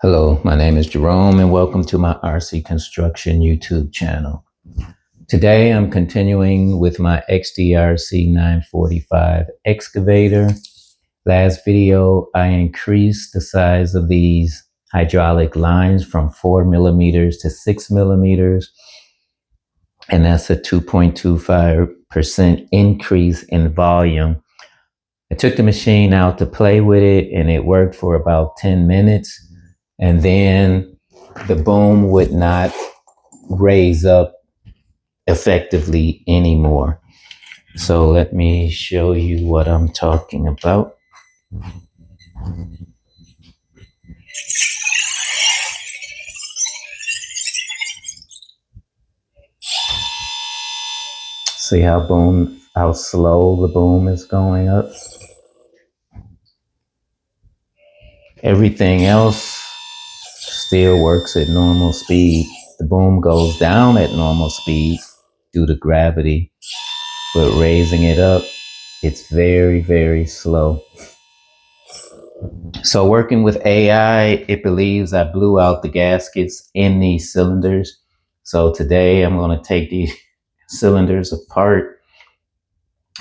Hello, my name is Jerome and welcome to my RC Construction YouTube channel. Today I'm continuing with my XDRC-945 excavator. Last video I increased the size of these hydraulic lines from 4 millimeters to 6 millimeters, and that's a 2.25% increase in volume. I took the machine out to play with it and it worked for about 10 minutes. And then the boom would not raise up effectively anymore. So let me show you what I'm talking about. See how slow the boom is going up? Everything else still works at normal speed. The boom goes down at normal speed due to gravity, but raising it up, it's very, very slow. So working with AI, it believes I blew out the gaskets in these cylinders. So today I'm going to take these cylinders apart,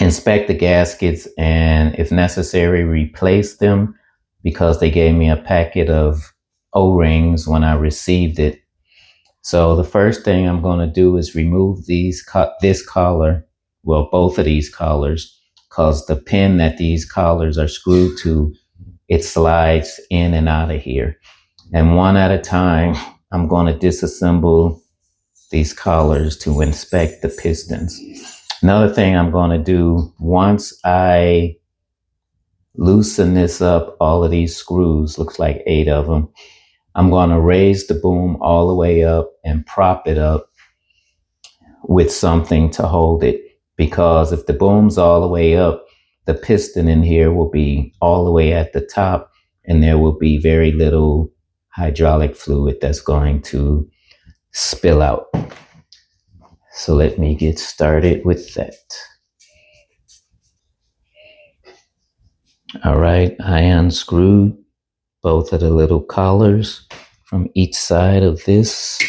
inspect the gaskets, and if necessary, replace them because they gave me a packet of O-rings when I received it. So the first thing I'm going to do is remove this collar, well, both of these collars, because the pin that these collars are screwed to, it slides in and out of here. And one at a time, I'm going to disassemble these collars to inspect the pistons. Another thing I'm going to do, once I loosen this up, all of these screws, looks like 8 of them, I'm going to raise the boom all the way up and prop it up with something to hold it. Because if the boom's all the way up, the piston in here will be all the way at the top, and there will be very little hydraulic fluid that's going to spill out. So let me get started with that. All right, I unscrewed both of the little collars from each side of this.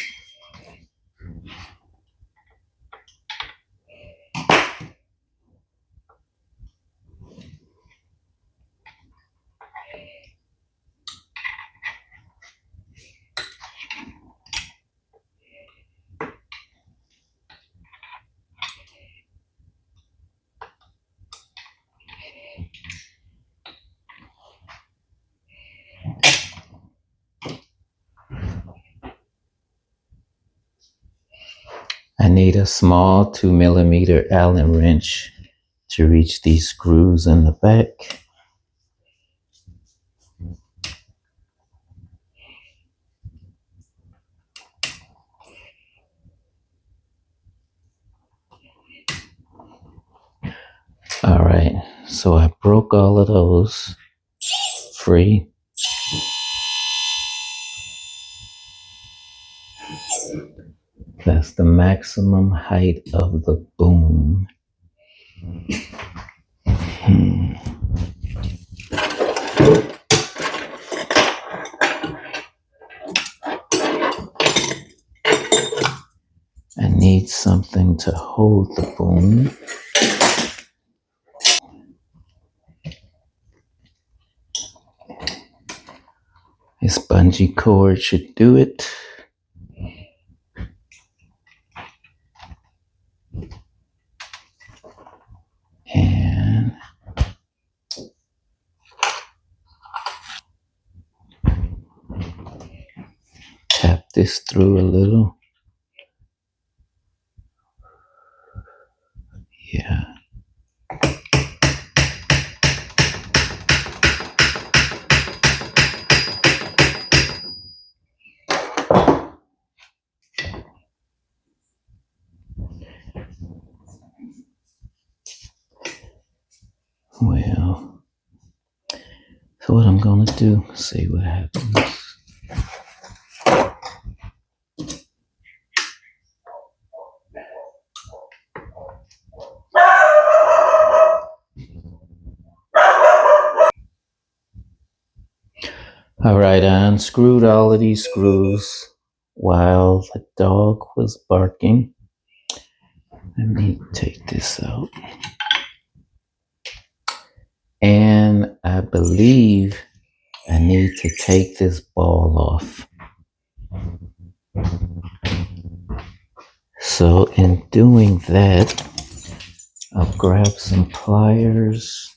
I need a small 2 millimeter Allen wrench to reach these screws in the back. All right, so I broke all of those free. That's the maximum height of the boom. I need something to hold the boom. This bungee cord should do it. And tap this through a little. Yeah. Well, so what I'm gonna do, see what happens. All right, I unscrewed all of these screws while the dog was barking. Let me take this out. And I believe I need to take this ball off. So in doing that, I'll grab some pliers.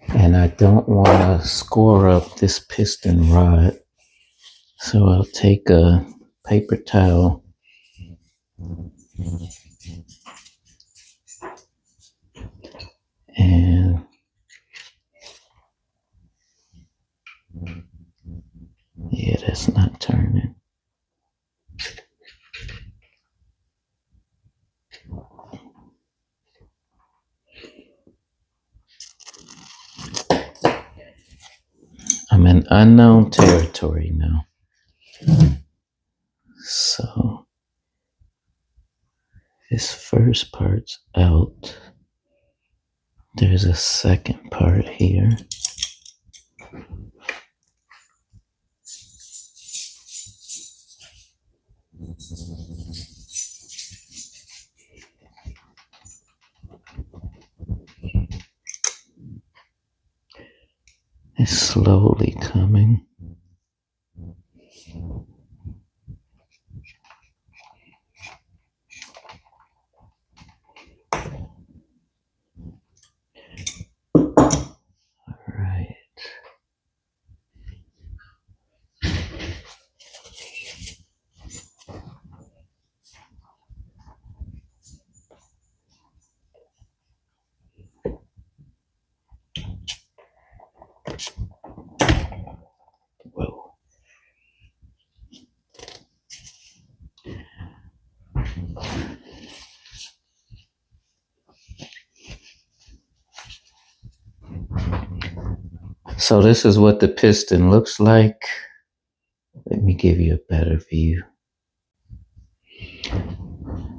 And I don't want to score up this piston rod. So I'll take a paper towel and yeah, that's not turning. I'm in unknown territory now. So this first part's out. There's a second part here. It's slowly coming. Right. Whoa. So this is what the piston looks like. Let me give you a better view.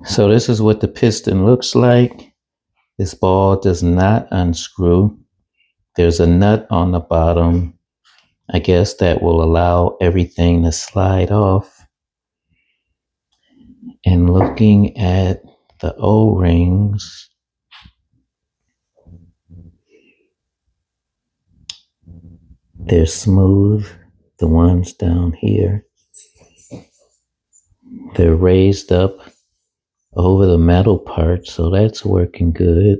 So this is what the piston looks like. This ball does not unscrew. There's a nut on the bottom. I guess that will allow everything to slide off. And looking at the O-rings, they're smooth. The ones down here, they're raised up over the metal part, so that's working good.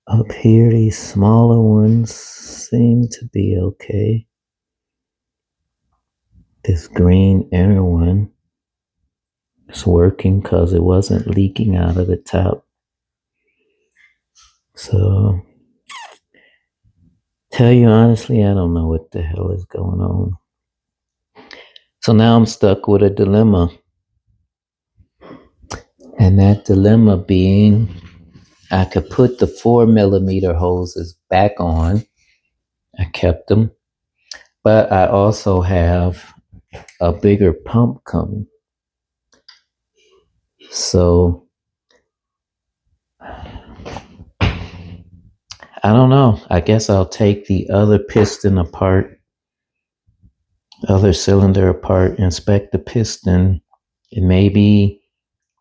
Up here, these smaller ones seem to be okay. This green inner one is working because it wasn't leaking out of the top. So, tell you honestly, I don't know what the hell is going on. So now I'm stuck with a dilemma. And that dilemma being, I could put the 4mm hoses back on. I kept them. But I also have a bigger pump coming. So I don't know. I guess I'll take the other piston apart, other cylinder apart, inspect the piston, and maybe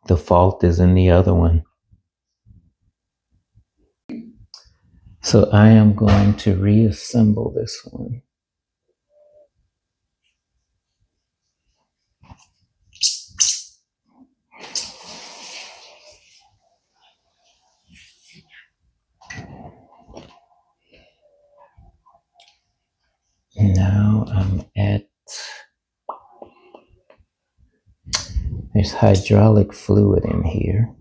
the fault is in the other one. So I am going to reassemble this one. Now I'm at, there's hydraulic fluid in here.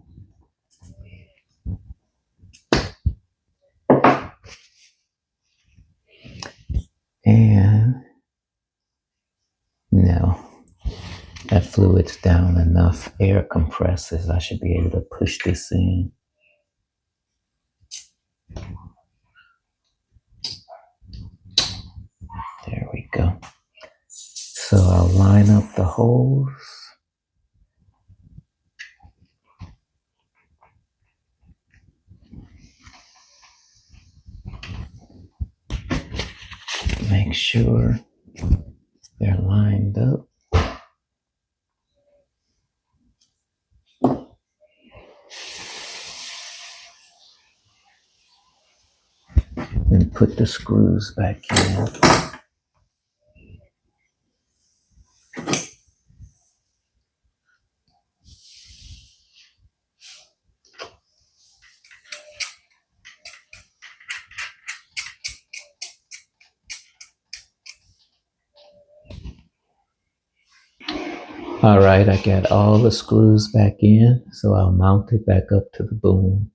And no, that fluid's down enough. Air compresses. I should be able to push this in. There we go. So I'll line up the holes. Make sure they're lined up. And put the screws back in. All right, I got all the screws back in, so I'll mount it back up to the boom.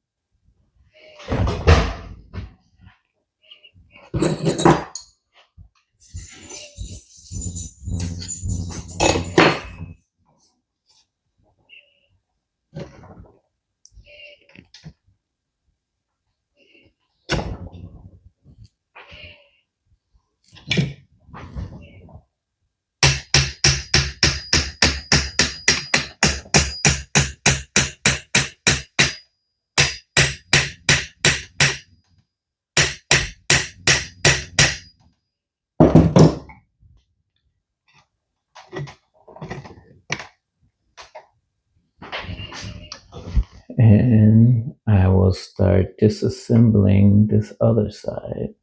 And I will start disassembling this other side.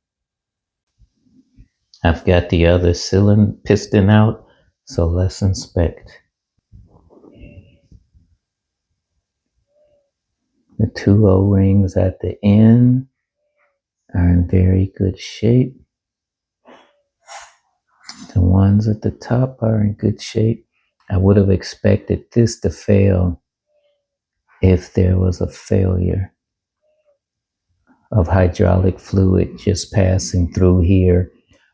I've got the other cylinder piston out, so let's inspect. The two O-rings at the end are in very good shape. The ones at the top are in good shape. I would have expected this to fail if there was a failure of hydraulic fluid just passing through here,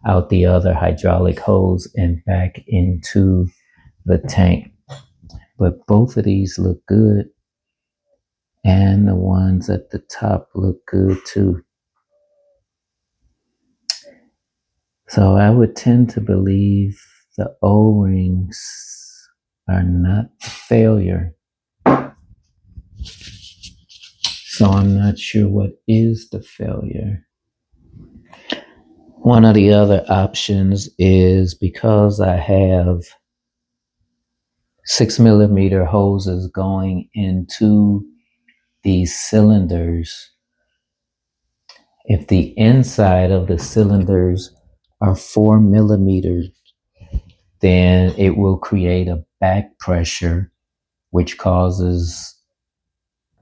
out the other hydraulic hose and back into the tank. But both of these look good, and the ones at the top look good too. So I would tend to believe the O-rings are not a failure. So I'm not sure what is the failure. One of the other options is, because I have 6mm hoses going into these cylinders, if the inside of the cylinders are 4mm, then it will create a back pressure, which causes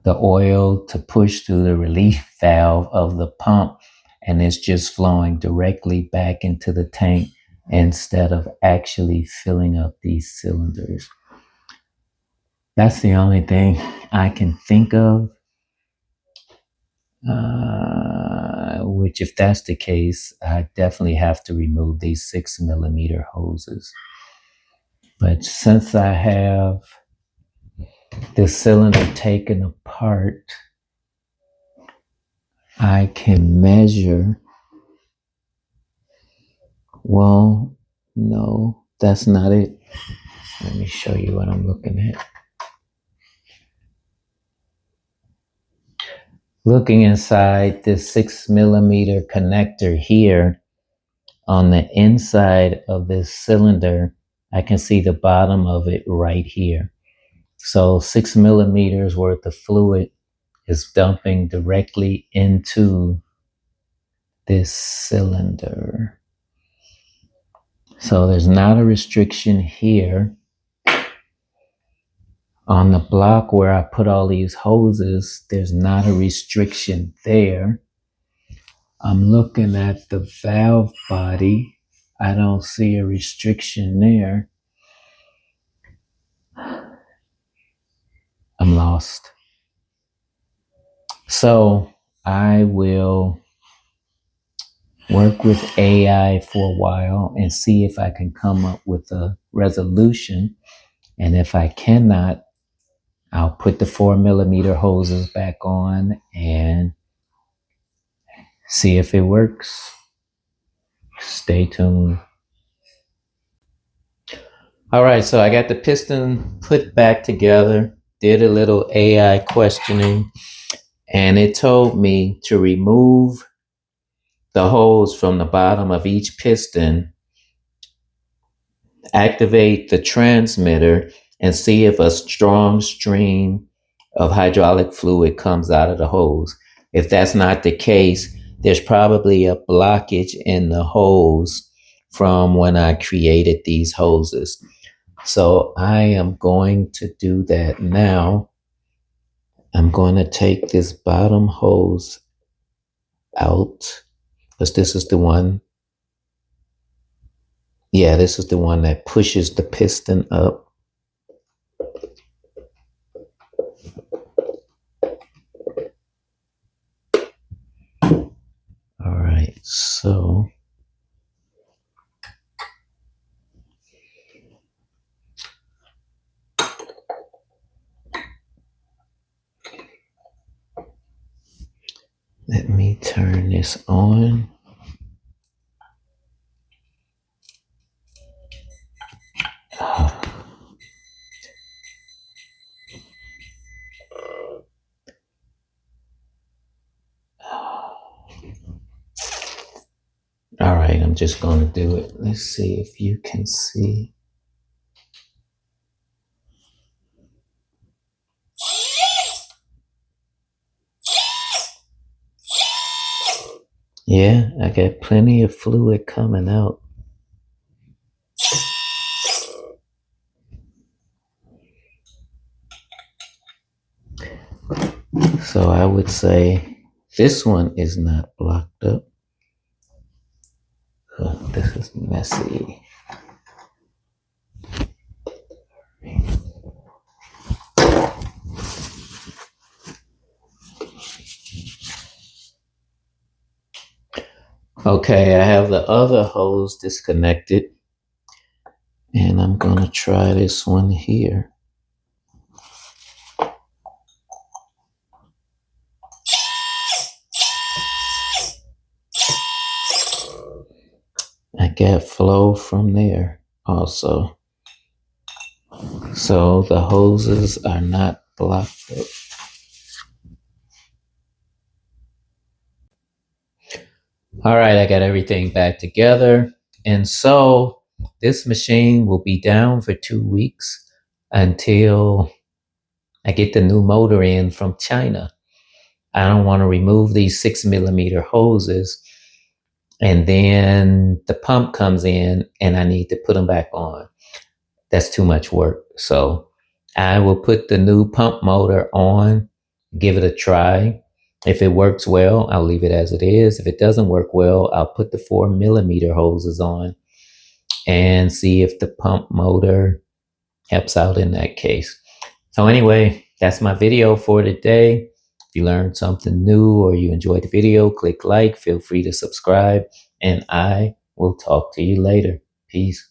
the oil to push through the relief valve of the pump, and it's just flowing directly back into the tank instead of actually filling up these cylinders. That's the only thing I can think of, which, if that's the case, I definitely have to remove these 6mm hoses. But since I have this cylinder taken apart, I can measure. Well, no, that's not it. Let me show you what I'm looking at. Looking inside this 6mm connector here, on the inside of this cylinder, I can see the bottom of it right here. So 6mm worth of fluid is dumping directly into this cylinder. So there's not a restriction here. On the block where I put all these hoses, there's not a restriction there. I'm looking at the valve body. I don't see a restriction there. I'm lost. So I will work with AI for a while and see if I can come up with a resolution. And if I cannot, I'll put the 4mm hoses back on and see if it works. Stay tuned. All right, so I got the piston put back together, did a little AI questioning, and it told me to remove the hose from the bottom of each piston, activate the transmitter, and see if a strong stream of hydraulic fluid comes out of the hose. If that's not the case, there's probably a blockage in the hose from when I created these hoses. So I am going to do that now. I'm going to take this bottom hose out, because this is the one. Yeah, this is the one that pushes the piston up. All right, so let me turn this on. All right, I'm just going to do it. Let's see if you can see. Yeah, I got plenty of fluid coming out. So I would say this one is not blocked up. This is messy. Okay, I have the other hose disconnected, and I'm going to try this one here. I get flow from there also. So the hoses are not blocked up. All right, I got everything back together. And so this machine will be down for 2 weeks until I get the new motor in from China. I don't want to remove these 6mm hoses, and then the pump comes in and I need to put them back on. That's too much work. So I will put the new pump motor on, give it a try. If it works well, I'll leave it as it is. If it doesn't work well, I'll put the 4mm hoses on and see if the pump motor helps out in that case. So anyway, that's my video for today. If you learned something new or you enjoyed the video, click like, feel free to subscribe, and I will talk to you later. Peace.